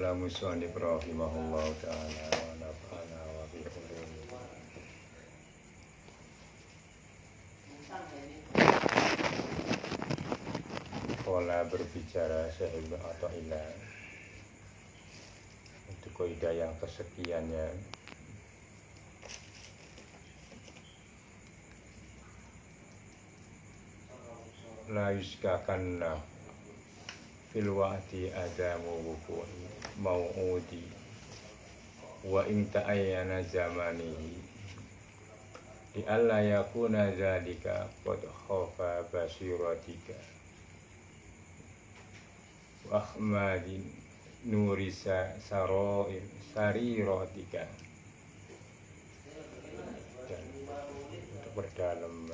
Qala musannif rahimahullahu ta'ala wa nafa'ana wa bihi ulum. Qala berbicara Syekh Ibnu Athaillah untuk kaidah yang kesekiannya. La yuskakanna fil wa'di adamu wuku'i mau'udi wa in ta'ayyana zamanihi di alla yakuna dzalika qad khafa basiratika wa akhmadin nuri saroir sariratika. Dan untuk berdalam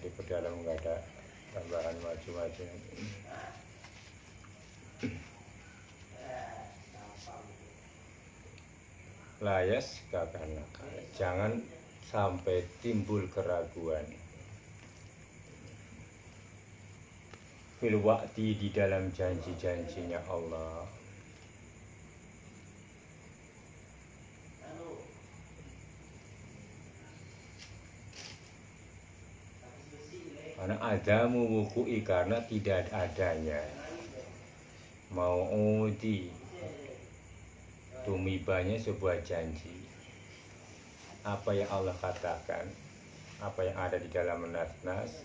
di berdalam nggak ada tambahan maju-maju. Layas kakana, jangan sampai timbul keraguan fil wa'di, di dalam janji-janjinya Allah. Karena adamu wuku'i, karena tidak adanya mau'udi, tumibanya sebuah janji. Apa yang Allah katakan, apa yang ada di dalam nas-nas,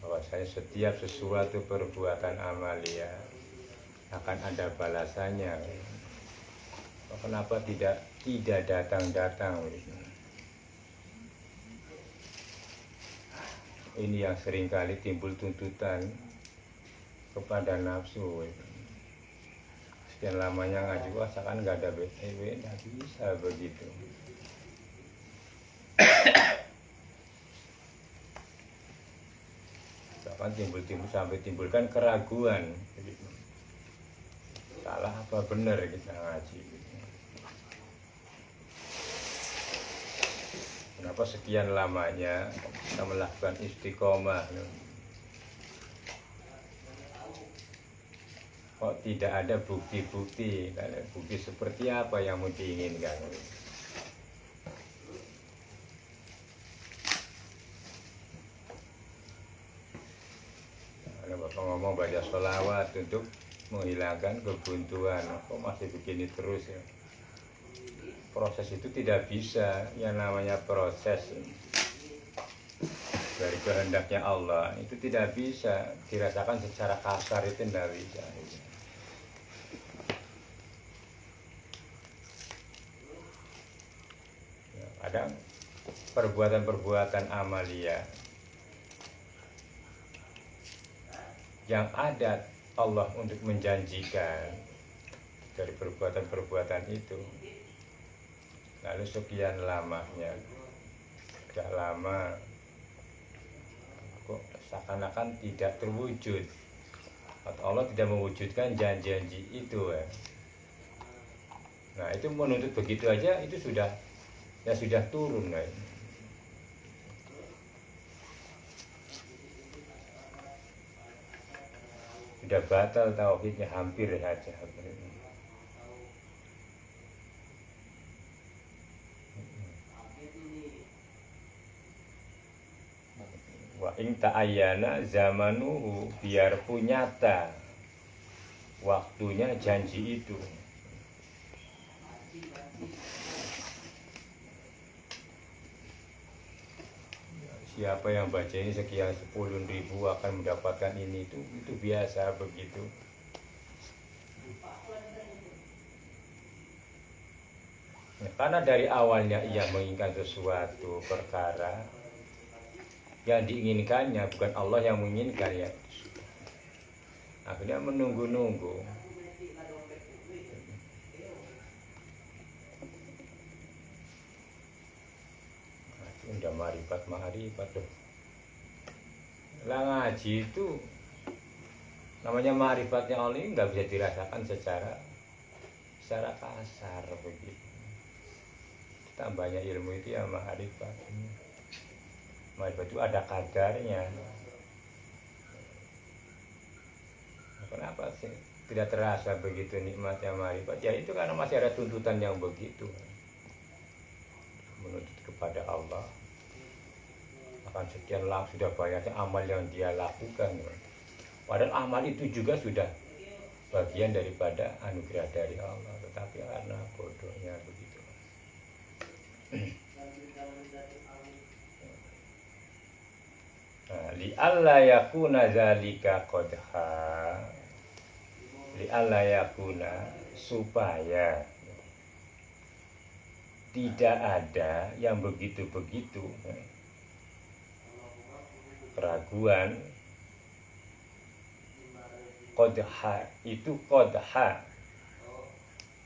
bahwasanya setiap sesuatu perbuatan amalia akan ada balasannya. Kenapa tidak datang-datang? Ini yang seringkali timbul tuntutan kepada nafsu. Sekian lamanya ngaji, wah seakan nggak ada BTW, nggak bisa begitu. Bahkan timbul-timbul sampai timbulkan keraguan. Salah apa benar kita ngaji? Kenapa sekian lamanya kita melakukan istiqomah? Kok tidak ada bukti-bukti? Bukti seperti apa yang mau diinginkan? Ada bapak ngomong baca sholawat untuk menghilangkan kebuntuan. Kok masih begini terus ya? Proses itu tidak bisa, yang namanya proses dari kehendaknya Allah itu tidak bisa dirasakan secara kasar, itu tidak bisa. Ya, ada perbuatan-perbuatan amalia yang ada Allah untuk menjanjikan dari perbuatan-perbuatan itu. Lalu sekian lamanya, sudah lama, kok seakan-akan tidak terwujud, atau Allah tidak mewujudkan janji-janji itu ya. Nah itu menuntut begitu aja, itu sudah turun ya. Sudah batal tauhidnya, hampir saja. Wa in ta'ayyana zamanuhu, biarpun nyata waktunya janji itu. Siapa yang baca ini sekian 10.000 akan mendapatkan ini, itu biasa begitu. Nah, karena dari awalnya ia menginginkan sesuatu perkara, yang diinginkannya bukan Allah yang menginginkan ya. Akhirnya menunggu-nunggu. Udah marifat loh. Lah ngaji itu namanya marifatnya Allah ini nggak bisa dirasakan secara kasar begitu. Tambahnya ilmu itu ya marifat. Marifat itu ada kadarnya. kenapa sih tidak terasa begitu nikmatnya marifat? Ya itu karena masih ada tuntutan yang begitu, menuntut kepada Allah akan sekian lang sudah banyaknya amal yang dia lakukan. Padahal amal itu juga sudah bagian daripada anugerah dari Allah, tetapi karena bodohnya begitu. Nah, li'alla yakuna zalika qadha, li'alla yakuna, supaya tidak ada yang begitu-begitu keraguan. Qadha itu qadha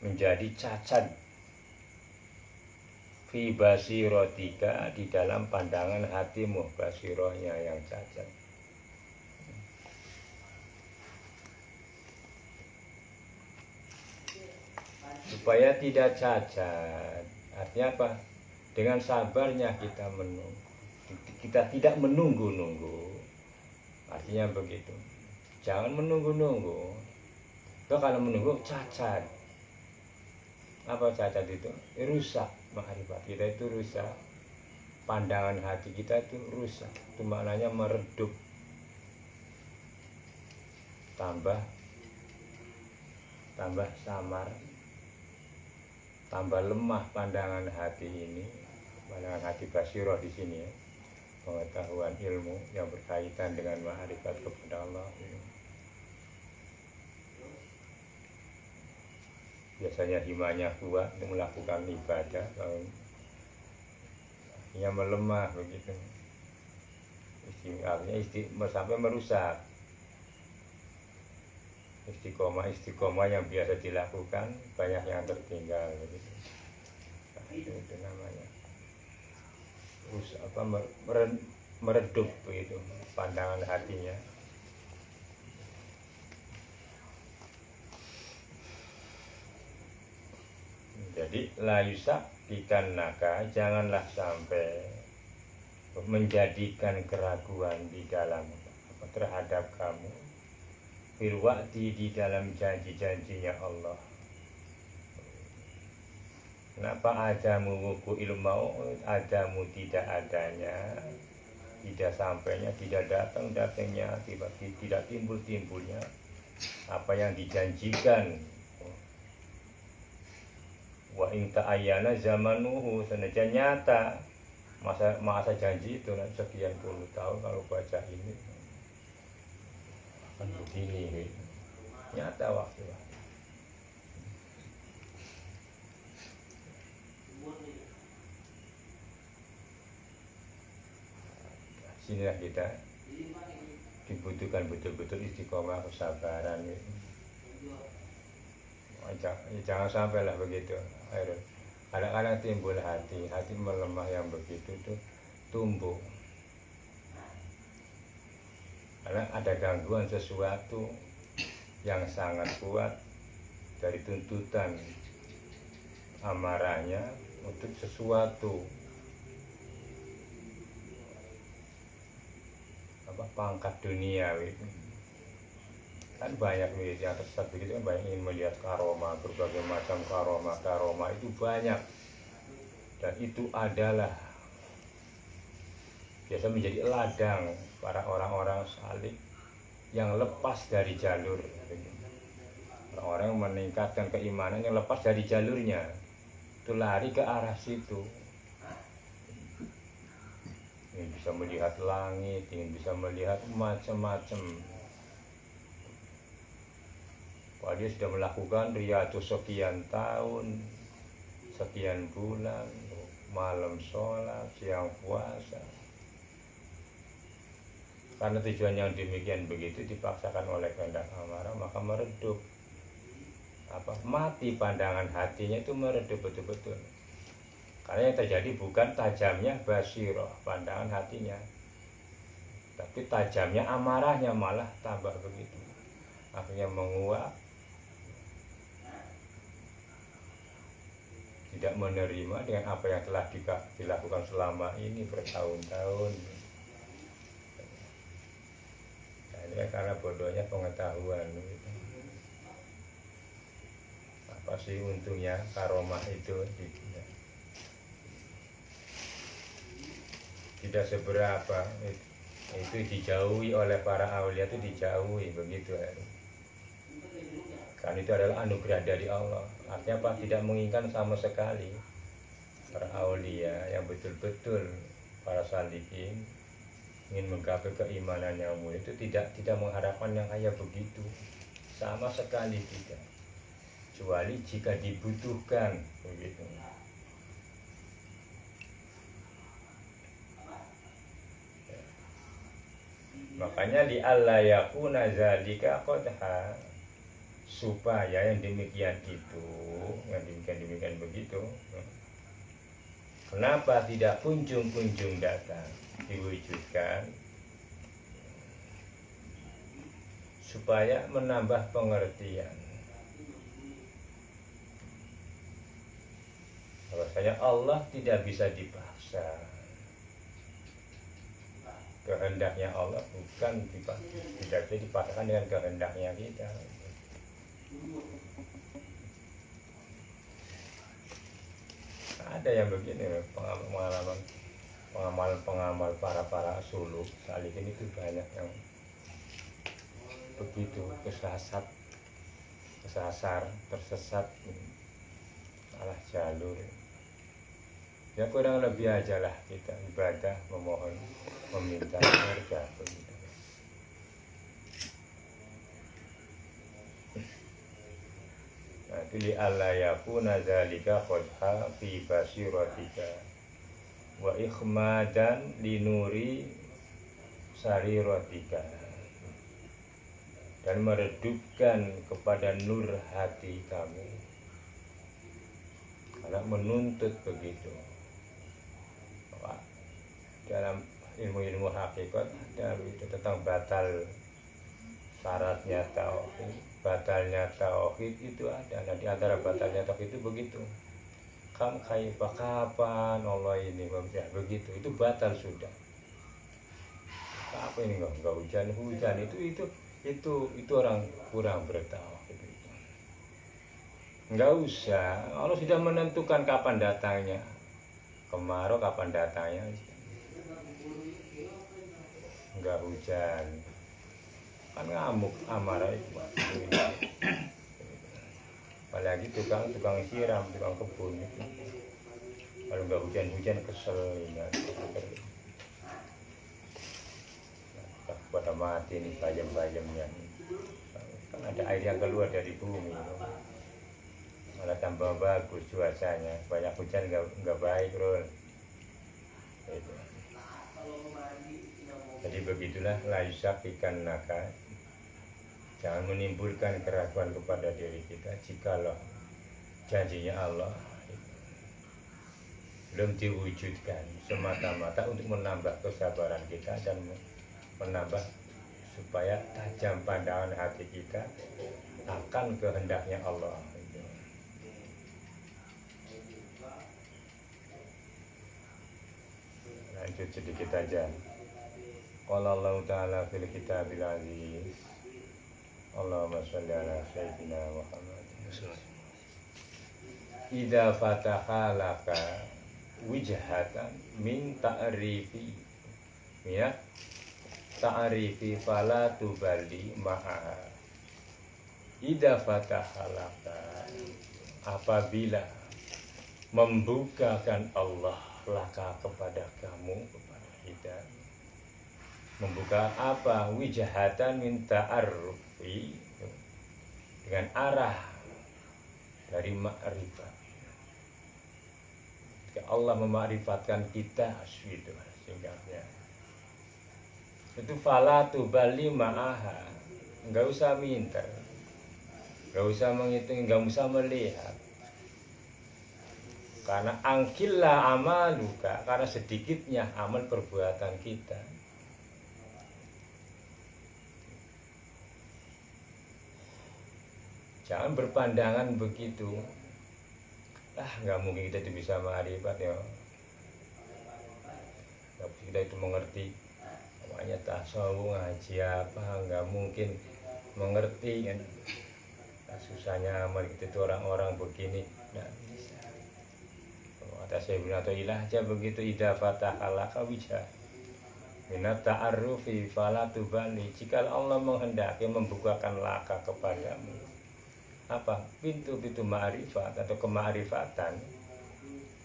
menjadi cacat fi basirotika, di dalam pandangan hatimu, basirohnya yang cacat. Supaya tidak cacat, artinya apa? Dengan sabarnya kita menunggu, kita tidak menunggu-nunggu, artinya begitu. Jangan menunggu-nunggu. Kalau menunggu cacat. Apa cacat itu? Rusak makrifat kita, itu rusak. Pandangan hati kita itu rusak. Itu maknanya meredup. Tambah samar, tambah lemah pandangan hati ini. Pandangan hati basiroh di sini ya. Pengetahuan ilmu yang berkaitan dengan makrifat kepada Allah. Biasanya himanya kuat untuk melakukan ibadah, yang melemah begitu. Artinya sampai merusak istiqomah yang biasa dilakukan, banyak yang tertinggal begitu. Itu namanya meredup begitu pandangan hatinya. Jadi la yusakikan naka, janganlah sampai menjadikan keraguan di dalam terhadap kamu fil wa'di, di dalam janji-janjinya Allah. Kenapa adamu wuku ilmau, adamu tidak adanya, tidak sampainya, tidak datangnya, tidak timbulnya apa yang dijanjikan. Wa in ta'ayyana zamanuhu, senajan nyata masa janji itu sekian puluh tahun, kalau baca ini akan begini, nyata waktu. Sinilah kita dibutuhkan betul-betul istiqomah, kesabaran gitu. Jangan sampai lah begitu. Kadang-kadang timbul hati melemah yang begitu tuh tumbuh. Karena ada gangguan sesuatu yang sangat kuat dari tuntutan amarahnya untuk sesuatu pangkat dunia gitu. Kan banyak yang tersesat begitu kan, banyak ingin melihat karomah, berbagai macam karomah itu banyak, dan itu adalah biasa menjadi ladang para orang-orang salik yang lepas dari jalur, orang yang meningkatkan keimanan yang lepas dari jalurnya, itu lari ke arah situ. Ingin bisa melihat langit, ingin bisa melihat macam-macam. Wah, dia sudah melakukan riyadhus sekian tahun, sekian bulan, malam sholat, siang puasa. Karena tujuan yang demikian begitu dipaksakan oleh kehendak amarah, maka meredup. Mati pandangan hatinya, itu meredup betul-betul. Karena yang terjadi bukan tajamnya basiroh pandangan hatinya, tapi tajamnya amarahnya malah tambah begitu. Akhirnya menguap, tidak menerima dengan apa yang telah dilakukan selama ini bertahun-tahun. Nah, ini karena bodohnya pengetahuan gitu. pasti untungnya karomah itu tidak seberapa. Itu dijauhi oleh para aulia, itu dijauhi begitu ya. Kan itu adalah anugerah dari Allah. Artinya apa? Tidak menginginkan sama sekali. Para aulia yang betul-betul para salihin ingin menggapai keimanan yang mulia itu tidak mengharapkan yang kayak begitu, sama sekali tidak, kecuali jika dibutuhkan begitu. Makanya li alla yakuna zalika qadha, supaya yang demikian begitu. Kenapa tidak kunjung datang diwujudkan? Supaya menambah pengertian bahwasanya Allah tidak bisa dipaksa. Kehendaknya Allah bukan tidak bisa dipaksakan dengan kehendaknya kita. Ada yang begini, pengamal para suluk salihin itu banyak yang begitu tersesat, salah jalur. Ya kurang lebih aja lah kita ibadah, memohon, meminta surga begitu. Li alla yakuna dzalika qadha fi basiratika wa ikhmadan linuri sariratika, dan meredupkan kepada nur hati kamu, karena menuntut begitu. Dalam ilmu hakikat ada itu tentang batal syaratnya tauhid, batalnya tauhid itu ada. Nah, di antara batalnya tauhid itu begitu. Kapan Allah ini ya begitu, itu batal sudah. Apa ini enggak hujan itu orang kurang bertauhid itu. Enggak usah, Allah sudah menentukan kapan datangnya kemarau, kapan datangnya enggak hujan. Kan ngamuk amarah itu. Apalagi tukang siram, tukang kebun itu. Kalau nggak hujan kesel ya. Pada mati nih bayam-bayamnya. Kan ada air yang keluar dari bumi. Malah tambah bagus cuacanya. Banyak hujan nggak baik, Bro. Itu. Jadi begitulah la yusafikan naka. Jangan menimbulkan keraguan kepada diri kita jikalau janjinya Allah belum diwujudkan, semata-mata untuk menambah kesabaran kita dan menambah supaya tajam pandangan hati kita akan kehendaknya Allah. Lanjut sedikit aja. Qala Allah Ta'ala fil kitabil aziz, Allahumma sholli ala sayyidina Muhammad. Idza fataha laka wijhatan min ta'rifi, ya ta'rifi fala tuballi ma'a. Idza fataha laka, apabila membukakan Allah laka kepada kamu, kepada kita, membuka apa? Wijhatan min ta'arrufi, dengan arah dari ma'rifat. Allah memakrifatkan kita gitu singkatnya. Itu fala tubali ma'aha, enggak usah minta, enggak usah menghitung, enggak usah melihat. Karena angkillah amaluka, karena sedikitnya amal perbuatan kita. Jangan berpandangan begitu. Nggak mungkin kita itu bisa ma'rifat ya. Kita itu mengerti namanya tasawuf, ngaji apa, nggak mungkin mengerti kan. susahnya amal itu orang-orang begini. Nah, kata saya Ibnu Athaillah aja begitu, idza fatahalaka wijah minat ta'arrufi fala tubali. Jika Allah menghendaki membukakan laka kepadamu apa pintu-pintu ma'rifat atau kema'rifatan,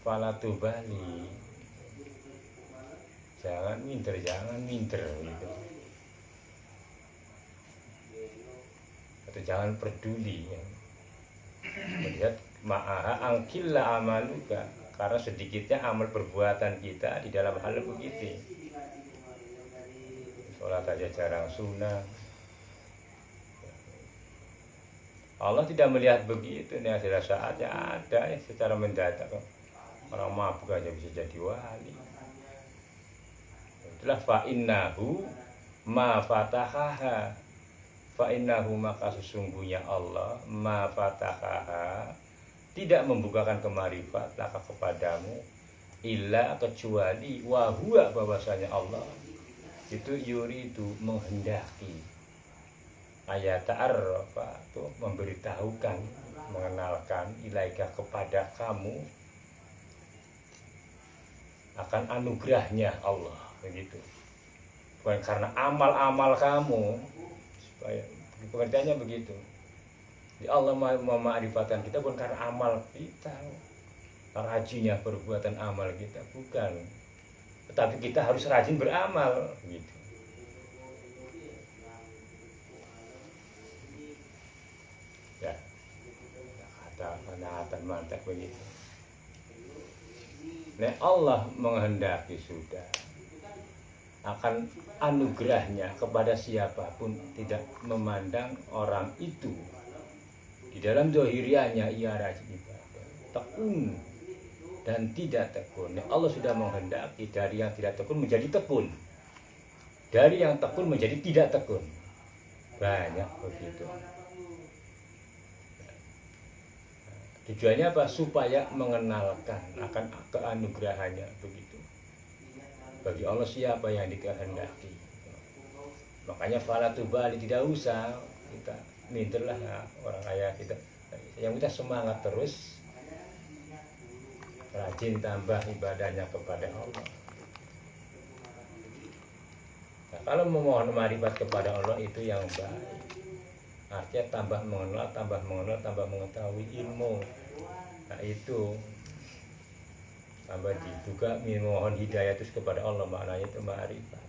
fala tubali, jangan minder gitu. Atau jangan peduli ya. Melihat ma'aha angkilla amaluka, karena sedikitnya amal perbuatan kita di dalam hal begitu. Sholat aja jarang sunnah. Allah tidak melihat begitu. Ini adalah saatnya ada ya, secara mendadak orang mabuk aja bisa jadi wali. Itulah fa'innahu ma fatahaha, fa'innahu maka sesungguhnya Allah ma fatahaha tidak membukakan kemarifat laka kepadamu illa kecuali wahua bahwasanya Allah itu yuridu menghendaki ayat ta'arrafa tuh memberitahukan, mengenalkan ilaika kepada kamu akan anugerahnya Allah begitu. Bukan karena amal-amal kamu, supaya pengertiannya begitu. Jadi Allah mema'rifatkan kita bukan karena amal kita, rajinnya perbuatan amal kita, bukan. Tetapi kita harus rajin beramal gitu. Ya, kata mantap begitu. Nah, Allah menghendaki sudah akan anugerahnya kepada siapapun, tidak memandang orang itu di dalam zahiriannya ia rajin ibadah, tekun dan tidak tekun. Allah sudah menghendaki dari yang tidak tekun menjadi tekun, dari yang tekun menjadi tidak tekun. Banyak begitu. Tujuannya apa? Supaya mengenalkan akan keanugerahannya begitu. Bagi Allah siapa yang dikehendaki. Makanya fala tubali, tidak usah kita minterlah ya, orang kaya kita. Yang kita semangat terus, rajin tambah ibadahnya kepada Allah. Nah, kalau memohon marifat kepada Allah itu yang baik. Artinya tambah mengenal, tambah mengetahui ilmu. Nah itu tambah juga memohon hidayah terus kepada Allah, maknanya itu ma'rifat.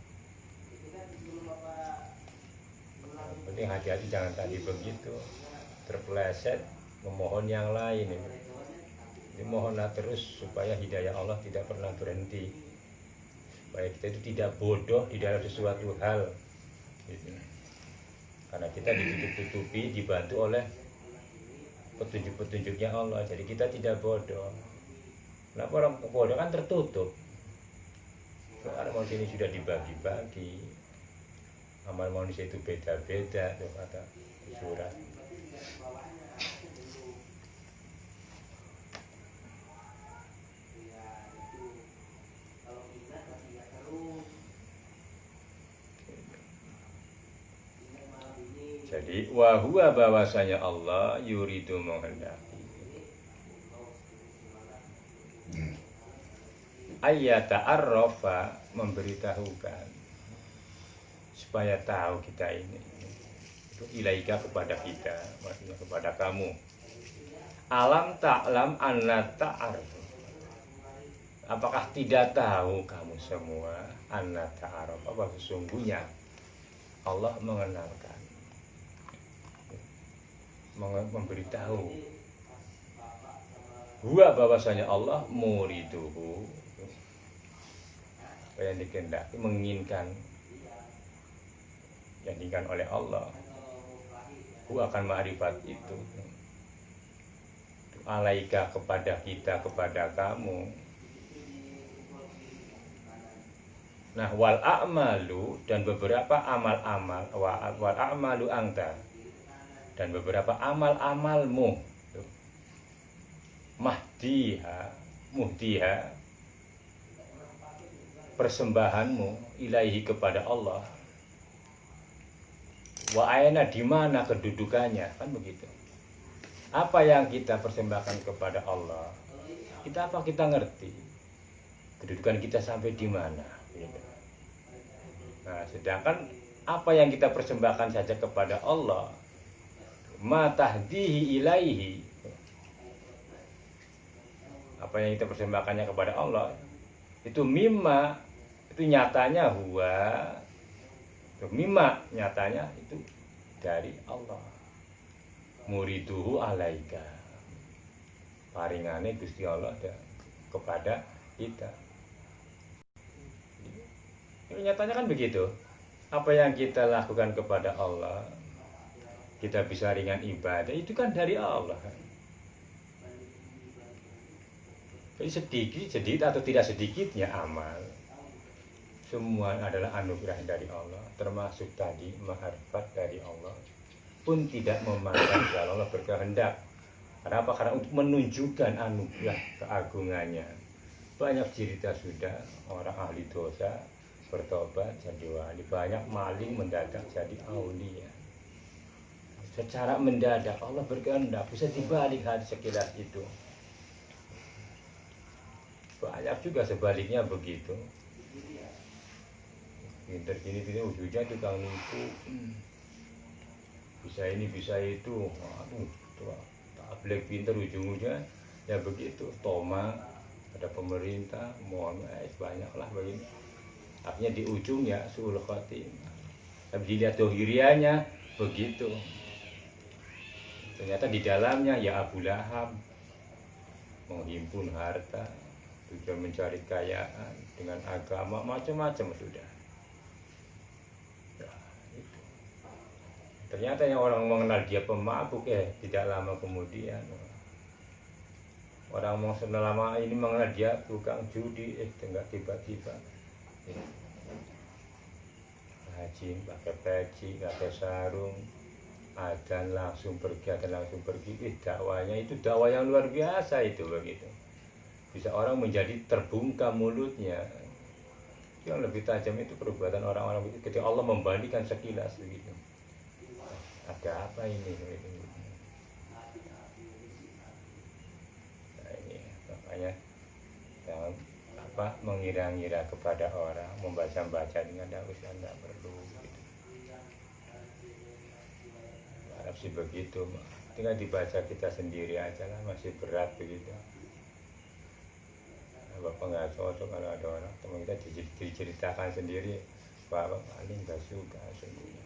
Nah, penting hati-hati jangan tadi begitu terpeleset memohon yang lain ini. Jadi mohonlah terus supaya hidayah Allah tidak pernah berhenti, supaya kita itu tidak bodoh di dalam sesuatu hal gitu. Karena kita ditutup-tutupi, dibantu oleh petunjuk-petunjuknya Allah. Jadi kita tidak bodoh. Kenapa orang bodoh kan tertutup? Karena manusia ini sudah dibagi-bagi. Amal manusia itu beda-beda, kata surat. Jadi wahua bahwasanya Allah yuridu menghendaki ayata arrofa, memberitahukan supaya tahu kita ini itu ilaika kepada kita, maksudnya kepada kamu. Alam ta'lam anna ta'aruf, apakah tidak tahu kamu semua anna ta'aruf, apa sesungguhnya Allah mengenalkan, memberitahu huwa bahwasanya Allah muriduhu, yang dikehendaki, menginginkan, yang diinginkan oleh Allah, huwa akan ma'rifat itu alaika kepada kita, kepada kamu. Nah wal a'malu, dan beberapa amal-amal, wal a'malu anta, dan beberapa amal-amalmu, muhdiha, persembahanmu ilaihi kepada Allah, wa aina, di mana kedudukannya, kan begitu. Apa yang kita persembahkan kepada Allah, kita ngerti kedudukan kita sampai di mana gitu. Nah, sedangkan apa yang kita persembahkan saja kepada Allah, ma tahdihi ilaihi, apa yang kita persembahkannya kepada Allah itu mimma, itu nyatanya huwa, itu mimma nyatanya itu dari Allah, muriduhu alaika, paringane Gusti Allah kepada kita. Ini nyatanya kan begitu. Apa yang kita lakukan kepada Allah, kita bisa ringan ibadah, itu kan dari Allah. Jadi sedikit atau tidak sedikitnya amal, semua adalah anugerah dari Allah, termasuk tadi ma'rifat dari Allah pun tidak memandang kalau Allah berkehendak. Kenapa? Karena untuk menunjukkan anugerah keagungannya. Banyak cerita sudah orang ahli dosa bertobat jadi wali, banyak maling mendadak jadi aulia. Secara mendadak Allah berkehendak, bisa dibalik hati sekilas itu. Banyak juga sebaliknya begitu. Pinter gini ujungnya tukang nipu, bisa ini bisa itu, aduh, tabligh pinter ujung-ujungnya ya begitu. Toma ada pemerintah, mohon banyaklah begini. Artinya di ujung ya suul khotimah. Tapi dilihat dohirianya begitu. Ternyata di dalamnya ya Abu Lahab menghimpun harta, tujuan mencari kekayaan dengan agama macam-macam sudah. Ya, itu. Ternyata yang orang mengenal dia pemabuk tidak lama kemudian orang mau selama ini mengenal dia tukang judi, enggak tiba-tiba haji pakai peci, pakai sarung, adzan langsung pergi, dakwanya itu dakwah yang luar biasa itu begitu. Bisa orang menjadi terbungkam mulutnya. Yang lebih tajam itu perbuatan orang-orang itu ketika Allah membandingkan sekilas begitu. Ada apa ini? Nah, ini makanya jangan mengira-ngira kepada orang, membaca-baca dengan usah tidak perlu gitu. Harap sih begitu, tinggal dibaca kita sendiri aja lah, masih berat begitu. Bapak nggak cocok kalau ada orang teman kita diceritakan sendiri, Bapak paling nggak suka sendiri.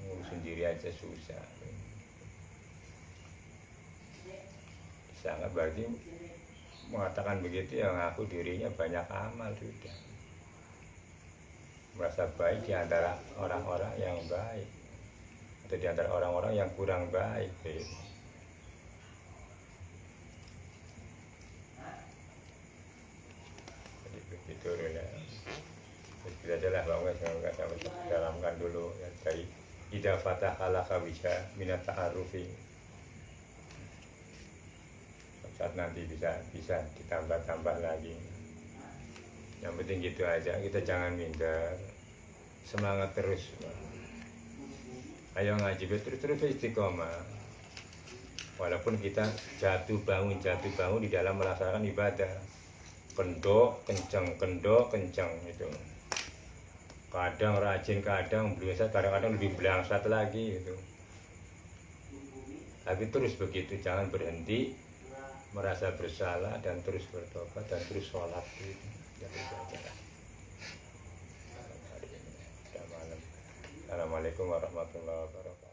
Ngurus sendiri aja susah. Sangat berarti mengatakan begitu yang ngaku dirinya banyak amal sudah. Merasa baik di antara orang-orang yang baik atau di antara orang-orang yang kurang baik gitu. Itu ya. Kita adalah bahwa kita dalamkan dulu ya, dari idza fataha laka bisa minat ta'arufi. Saat nanti bisa ditambah-tambah lagi. Yang penting gitu aja, kita jangan minder, semangat terus. Ayo ngaji terus istiqomah. Walaupun kita jatuh bangun di dalam melaksanakan ibadah. Kendok kencang itu. Kadang rajin, kadang biasa, kadang-kadang lebih belangsat lagi itu. Tapi terus begitu, jangan berhenti merasa bersalah dan terus bertobat dan terus sholat gitu. Assalamualaikum warahmatullahi wabarakatuh.